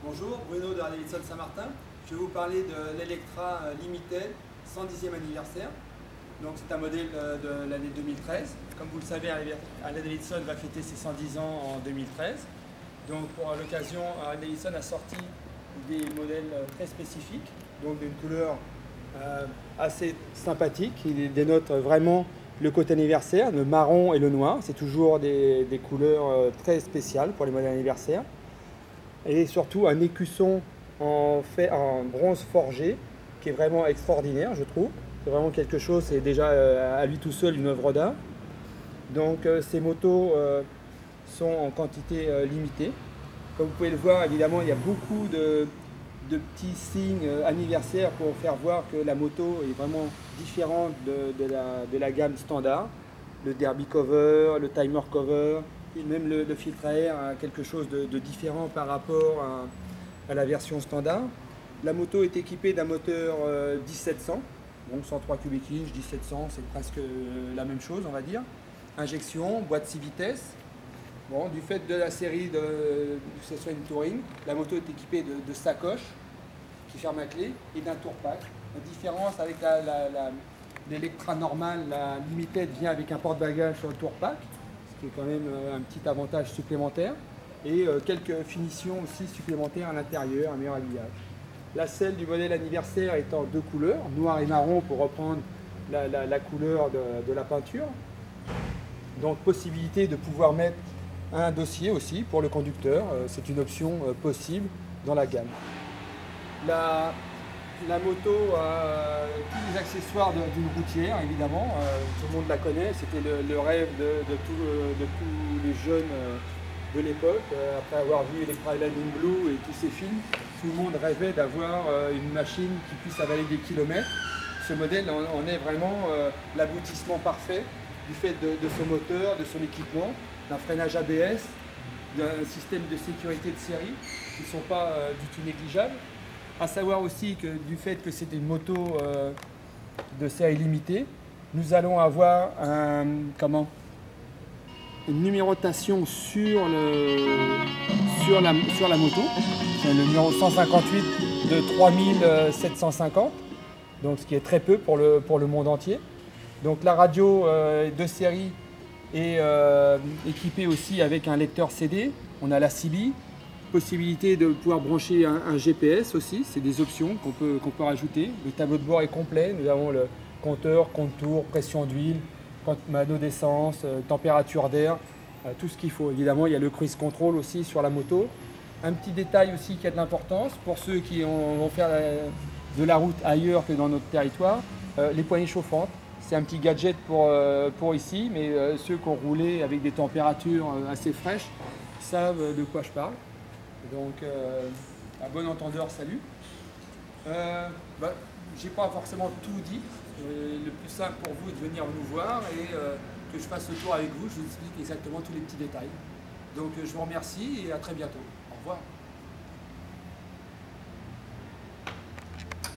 Bonjour, Bruno de Harley-Davidson Saint-Martin. Je vais vous parler de l'Electra Limited 110e anniversaire. Donc c'est un modèle de l'année 2013. Comme vous le savez, Harley-Davidson va fêter ses 110 ans en 2013. Donc pour l'occasion, Harley-Davidson a sorti des modèles très spécifiques, donc d'une couleur assez sympathique. Il dénote vraiment le côté anniversaire, le marron et le noir. C'est toujours des couleurs très spéciales pour les modèles anniversaires. Et surtout un écusson en bronze forgé qui est vraiment extraordinaire, je trouve. C'est vraiment quelque chose, c'est déjà à lui tout seul une œuvre d'art. Donc ces motos sont en quantité limitée. Comme vous pouvez le voir, évidemment, il y a beaucoup de petits signes anniversaires pour faire voir que la moto est vraiment différente de la gamme standard. Le derby cover, le timer cover, et même le filtre à air a quelque chose de différent par rapport à la version standard. La moto est équipée d'un moteur 1700, donc 103 cubic inch, 1700, c'est presque la même chose, on va dire. Injection, boîte 6 vitesses. Bon, du fait de la série que ce soit une touring, la moto est équipée de sacoches qui ferment à clé et d'un tourpack. La différence avec l'Electra normale, la Limited vient avec un porte-bagages sur le tourpack, ce qui est quand même un petit avantage supplémentaire, et quelques finitions aussi supplémentaires à l'intérieur, un meilleur habillage. La selle du modèle anniversaire est en deux couleurs, noir et marron pour reprendre la couleur de la peinture. Donc possibilité de pouvoir mettre un dossier aussi pour le conducteur, c'est une option possible dans la gamme. La moto a tous les accessoires d'une routière, évidemment, tout le monde la connaît, c'était le rêve de tous les jeunes de l'époque. Après avoir vu Electra Lightning Blue et tous ces films, tout le monde rêvait d'avoir une machine qui puisse avaler des kilomètres. Ce modèle en est vraiment l'aboutissement parfait du fait de son moteur, de son équipement, d'un freinage ABS, d'un système de sécurité de série qui ne sont pas du tout négligeables. À savoir aussi que du fait que c'est une moto de série limitée, nous allons avoir une numérotation sur la moto. C'est le numéro 158 de 3750, donc ce qui est très peu pour le monde entier. Donc la radio de série est équipée aussi avec un lecteur CD. On a la CB. Possibilité de pouvoir brancher un GPS aussi, c'est des options qu'on peut rajouter. Le tableau de bord est complet, nous avons le compteur, compte-tour, pression d'huile, mano d'essence, température d'air, tout ce qu'il faut. Évidemment, il y a le cruise control aussi sur la moto. Un petit détail aussi qui a de l'importance pour ceux qui vont faire de la route ailleurs que dans notre territoire, les poignées chauffantes. C'est un petit gadget pour ici, mais ceux qui ont roulé avec des températures assez fraîches savent de quoi je parle. Donc, à bon entendeur, salut. J'ai pas forcément tout dit. Le plus simple pour vous est de venir nous voir et que je fasse le tour avec vous. Je vous explique exactement tous les petits détails. Donc, je vous remercie et à très bientôt. Au revoir.